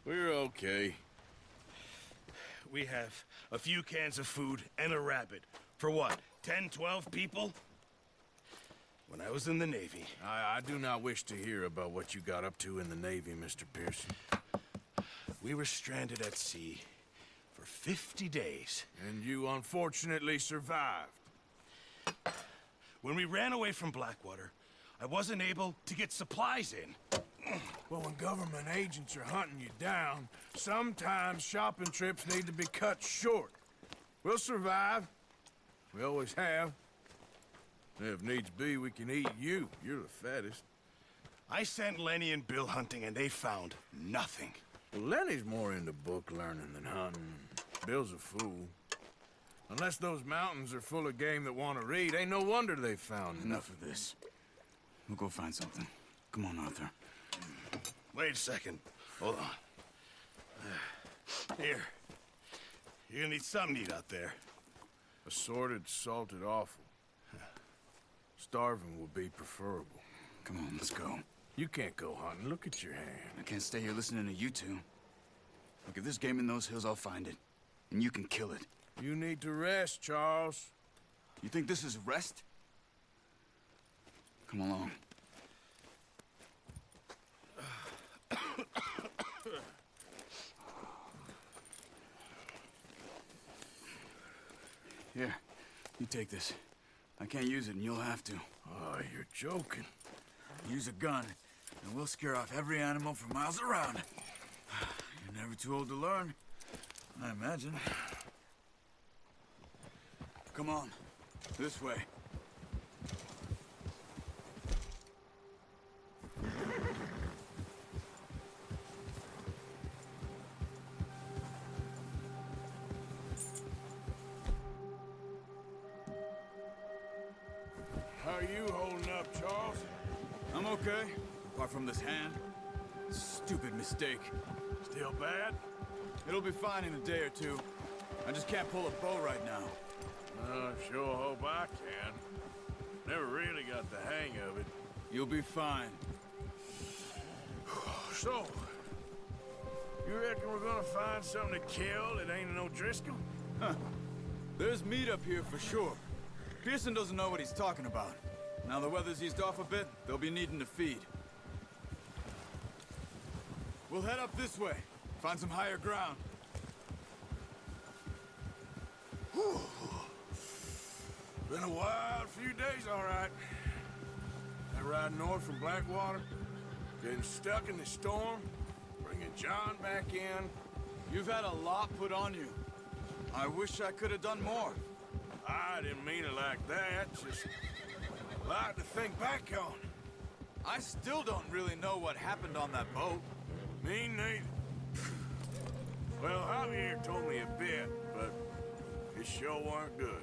We're okay. We have a few cans of food and a rabbit. For what, 10, 12 people? When I was in the Navy... I do not wish to hear about what you got up to in the Navy, Mr. Pearson. We were stranded at sea for 50 days. And you unfortunately survived. When we ran away from Blackwater, I wasn't able to get supplies in. Well, when government agents are hunting you down, sometimes shopping trips need to be cut short. We'll survive. We always have. If needs be, we can eat you. You're the fattest. I sent Lenny and Bill hunting, and they found nothing. Well, Lenny's more into book learning than hunting. Bill's a fool. Unless those mountains are full of game that want to read, ain't no wonder they found Enough of this. We'll go find something. Come on, Arthur. Wait a second. Hold on. Here. You're gonna need something to eat out there. Assorted, salted offal. Starving will be preferable. Come on, let's go. You can't go hunting. Look at your hand. I can't stay here listening to you two. Look, if there's game in those hills, I'll find it. And you can kill it. You need to rest, Charles. You think this is rest? Come along. Here, you take this. I can't use it, and you'll have to. Oh, you're joking. Use a gun, and we'll scare off every animal for miles around. You're never too old to learn, I imagine. Come on, this way. How are you holding up, Charles? I'm okay, apart from this hand. Stupid mistake. Still bad? It'll be fine in a day or two. I just can't pull a bow right now. Sure hope I can. Never really got the hang of it. You'll be fine. So, you reckon we're gonna find something to kill that ain't no Driscoll? Huh. There's meat up here for sure. Pearson doesn't know what he's talking about. Now the weather's eased off a bit, they'll be needing to feed. We'll head up this way. Find some higher ground. Whew. Been a wild few days, all right. That ride north from Blackwater, getting stuck in the storm, bringing John back in. You've had a lot put on you. I wish I could have done more. I didn't mean it like that, just a lot to think back on. I still don't really know what happened on that boat. Me neither. Well, Javier told me a bit, but it sure weren't good.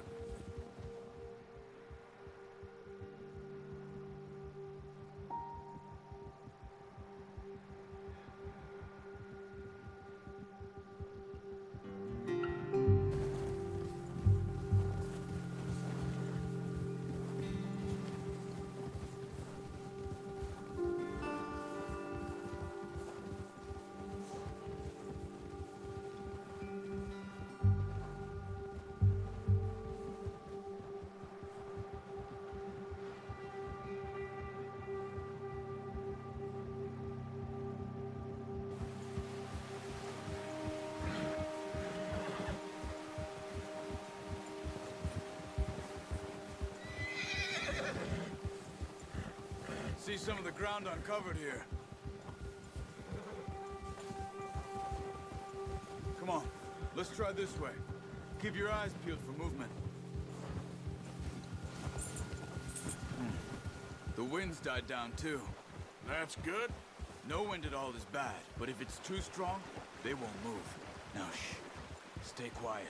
See some of the ground uncovered here. Come on, let's try this way. Keep your eyes peeled for movement. The wind's died down too. That's good. No wind at all is bad, but if it's too strong, they won't move. Now shh, stay quiet.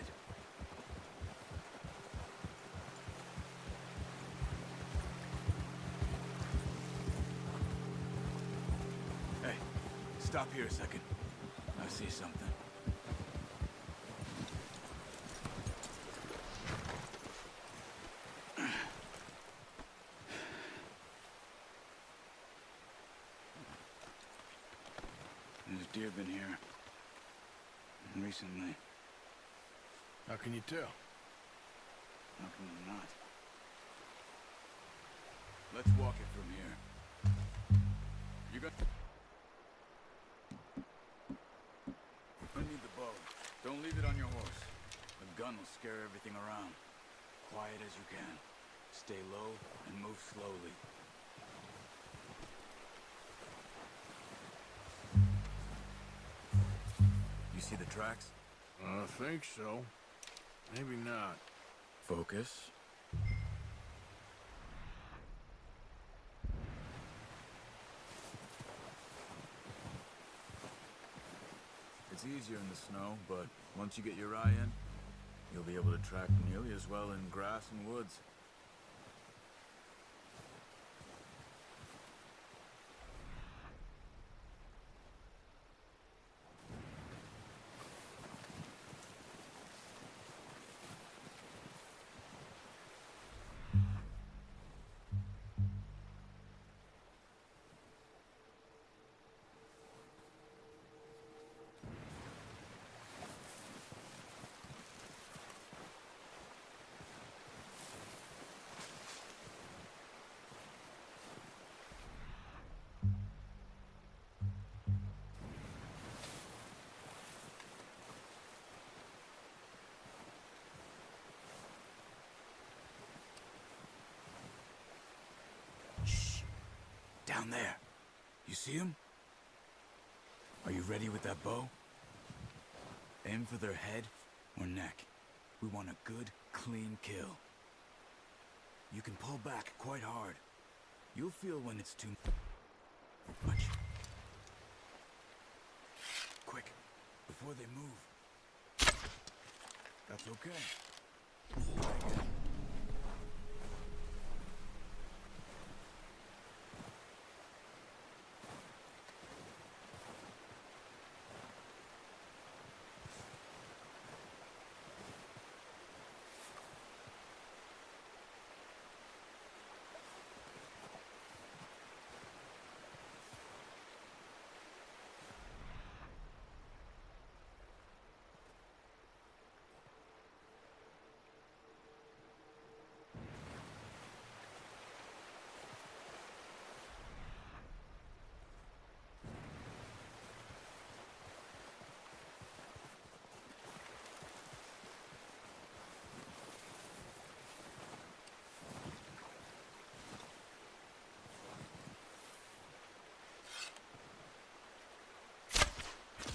Hey, stop here a second. I see something. There's deer been here. recently. How can you tell? How can you not? Let's walk it from here. You got... I need the bow. Don't leave it on your horse. The gun will scare everything around. Quiet as you can. Stay low and move slowly. You see the tracks? I think so. Maybe not. Focus. It's easier in the snow, but once you get your eye in, you'll be able to track nearly as well in grass and woods. Shh. Down there. You see him? Are you ready with that bow? Aim for their head or neck. We want a good, clean kill. You can pull back quite hard. You'll feel when it's too much. Quick, before they move. That's okay. Try again.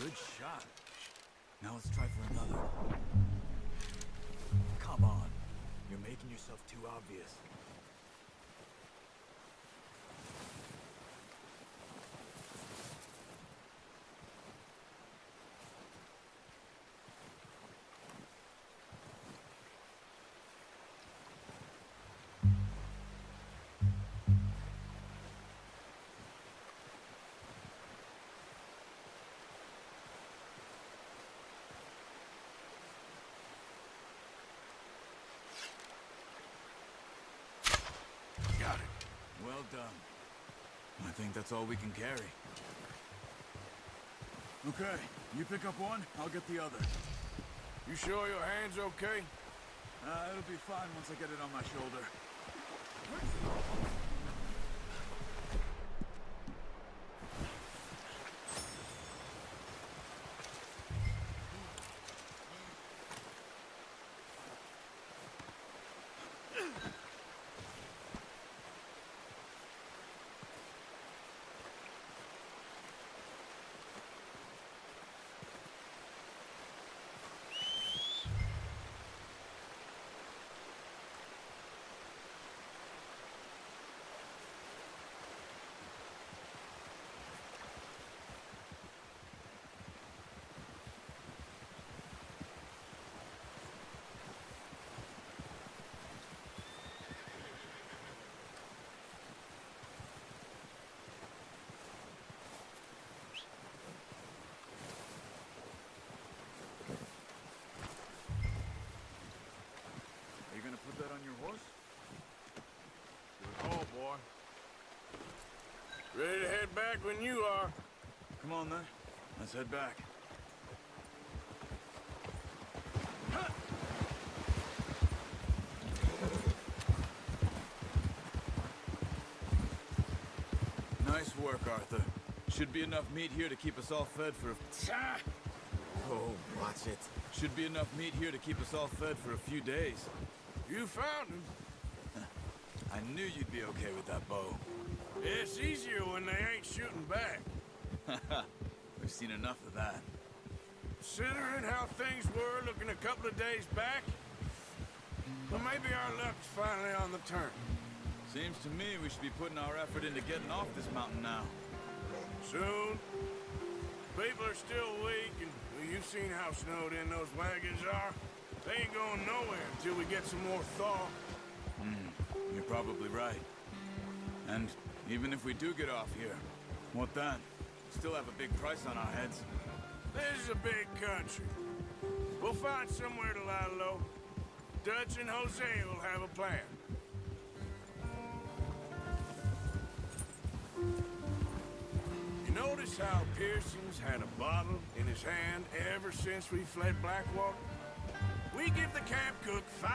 Good shot. Now let's try for another. Come on. You're making yourself too obvious. Got it. Well done. I think that's all we can carry. Okay, you pick up one, I'll get the other. You sure your hand's okay? It'll be fine once I get it on my shoulder. Put that on your horse? Good call, boy. Ready to head back when you are. Come on, then. Let's head back. Nice work, Arthur. Should be enough meat here to keep us all fed for Oh, watch it. Should be enough meat here to keep us all fed for a few days. You found him. I knew you'd be okay with that bow. It's easier when they ain't shooting back. We've seen enough of that. Considering how things were looking a couple of days back, well, maybe our luck's finally on the turn. Seems to me we should be putting our effort into getting off this mountain now. Soon. People are still weak, and well, you've seen how snowed in those wagons are. They ain't going nowhere until we get some more thaw. You're probably right. And even if we do get off here, what then? Still have a big price on our heads. This is a big country. We'll find somewhere to lie low. Dutch and Jose will have a plan. You notice how Pearson's had a bottle in his hand ever since we fled Blackwater? We give the camp cook 5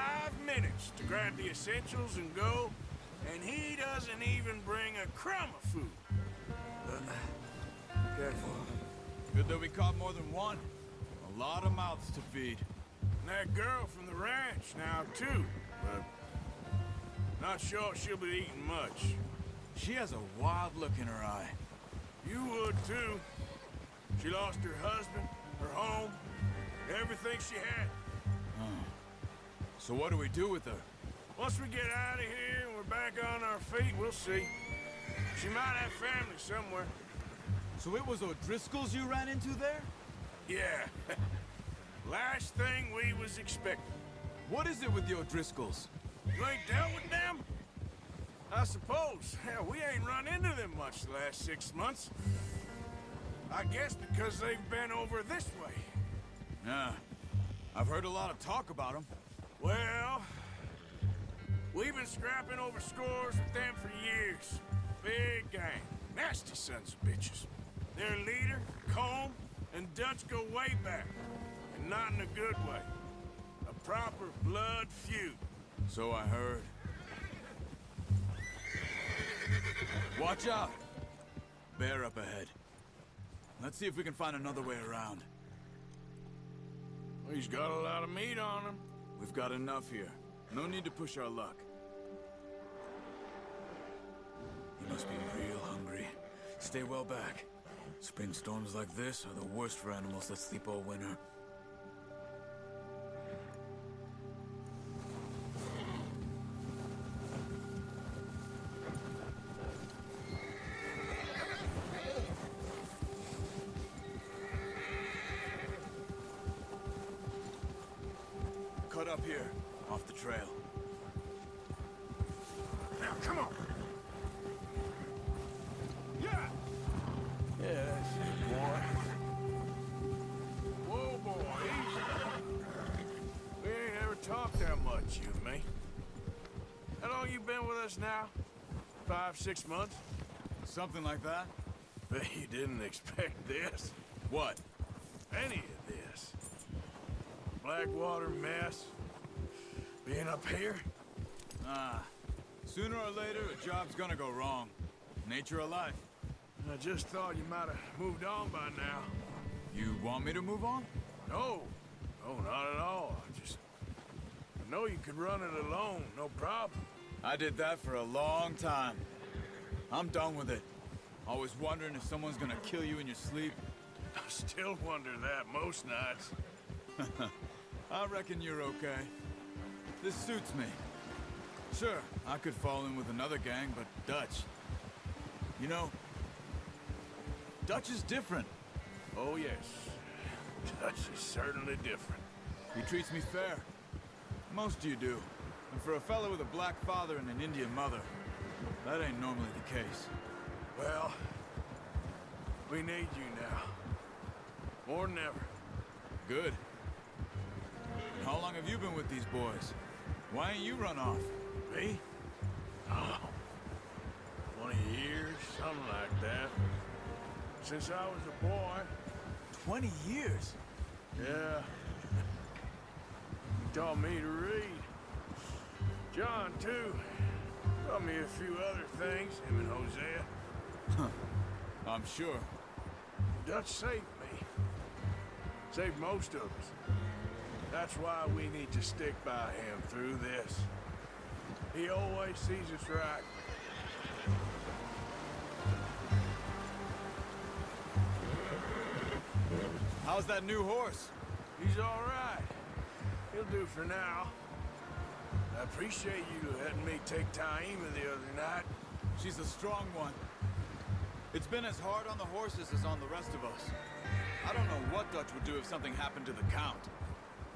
minutes to grab the essentials and go, and he doesn't even bring a crumb of food. Careful. Good that we caught more than one. A lot of mouths to feed. And that girl from the ranch now, too. But not sure she'll be eating much. She has a wild look in her eye. You would, too. She lost her husband, her home, everything she had. So what do we do with her? Once we get out of here and we're back on our feet, we'll see. She might have family somewhere. So it was O'Driscoll's you ran into there? Yeah. Last thing we was expecting. What is it with the O'Driscolls? You ain't dealt with them? I suppose. Hell, we ain't run into them much the last 6 months. I guess because they've been over this way. Yeah. I've heard a lot of talk about them. Well, we've been scrapping over scores with them for years. Big gang. Nasty sons of bitches. Their leader, Combe, and Dutch go way back. And not in a good way. A proper blood feud. So I heard. Watch out! Bear up ahead. Let's see if we can find another way around. Well, he's got a lot of meat on him. We've got enough here. No need to push our luck. You must be real hungry. Stay well back. Spring storms like this are the worst for animals that sleep all winter. Cut up here, off the trail. Now, come on. Yeah. Yeah, that's it, boy. Whoa, boy, easy. We ain't ever talked that much, you and me. How long you been with us now? 5, 6 months? Something like that? Bet you didn't expect this. What? Any of this. Blackwater mess. Being up here? Sooner or later, a job's gonna go wrong. Nature of life. I just thought you might have moved on by now. You want me to move on? No. No, not at all. I know you could run it alone, no problem. I did that for a long time. I'm done with it. Always wondering if someone's gonna kill you in your sleep. I still wonder that most nights. I reckon you're okay. This suits me. Sure, I could fall in with another gang, but Dutch... You know, Dutch is different. Oh, yes. Dutch is certainly different. He treats me fair. Most of you do. And for a fellow with a black father and an Indian mother, that ain't normally the case. Well, we need you now. More than ever. Good. And how long have you been with these boys? Why ain't you run off? Me? Oh, 20 years, something like that. Since I was a boy. 20 years? Yeah. He taught me to read. John, too. Taught me a few other things, him and Hosea. I'm sure. Dutch saved me. Saved most of us. That's why we need to stick by him through this. He always sees us right. How's that new horse? He's all right. He'll do for now. I appreciate you letting me take Taima the other night. She's a strong one. It's been as hard on the horses as on the rest of us. I don't know what Dutch would do if something happened to the Count.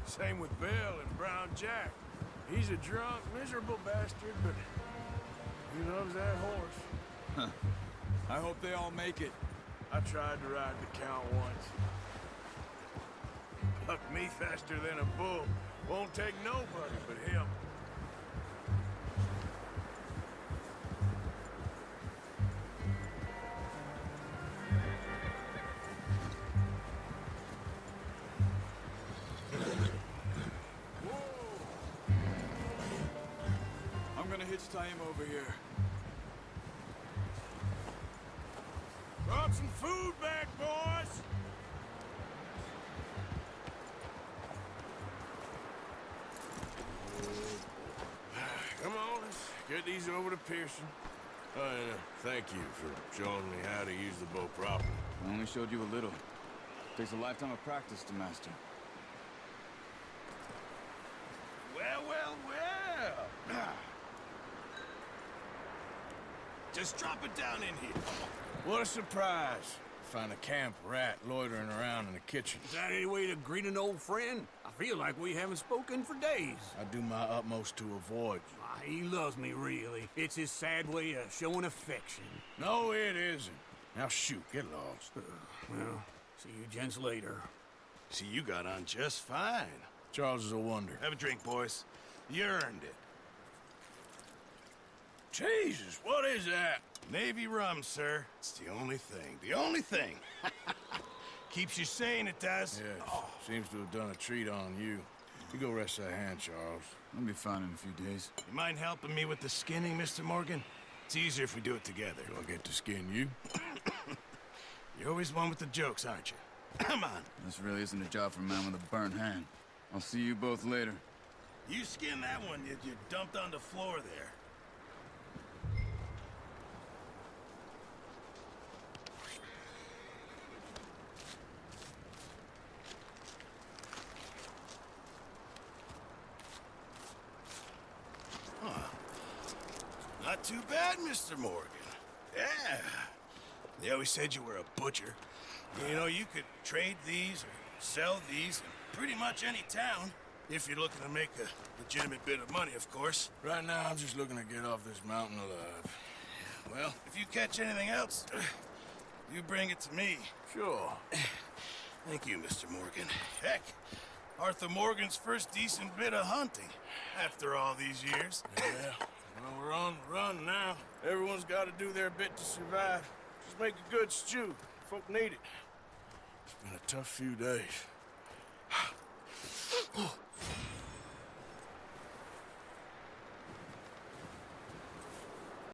Same with Bill and Brown Jack. He's a drunk, miserable bastard, but he loves that horse. I hope they all make it. I tried to ride the Count once. Bucked me faster than a bull. Won't take nobody but him. I'm gonna hitch Taima over here. Brought some food back, boys! Come on, let's get these over to Pearson. Oh, and thank you for showing me how to use the bow properly. I only showed you a little. Takes a lifetime of practice to master. Well, well, well. Just drop it down in here. What a surprise. Find a camp rat loitering around in the kitchen. Is that any way to greet an old friend? I feel like we haven't spoken for days. I do my utmost to avoid you. He loves me, really. It's his sad way of showing affection. No, it isn't. Now shoot, get lost. Well, see you gents later. See, you got on just fine. Charles is a wonder. Have a drink, boys. You earned it. Jesus, what is that? Navy rum, sir. It's the only thing. The only thing. Keeps you sane, it does. Yes, seems to have done a treat on you. You go rest that hand, Charles. I'll be fine in a few days. You mind helping me with the skinning, Mr. Morgan? It's easier if we do it together. Do I get to skin you? You're always one with the jokes, aren't you? Come on. This really isn't a job for a man with a burnt hand. I'll see you both later. You skin that one you dumped on the floor there. Not too bad, Mr. Morgan. Yeah. They always said you were a butcher. You know, you could trade these or sell these in pretty much any town. If you're looking to make a legitimate bit of money, of course. Right now, I'm just looking to get off this mountain alive. Well, if you catch anything else, you bring it to me. Sure. Thank you, Mr. Morgan. Heck, Arthur Morgan's first decent bit of hunting after all these years. Yeah. Well, we're on the run now. Everyone's got to do their bit to survive. Just make a good stew. Folk need it. It's been a tough few days.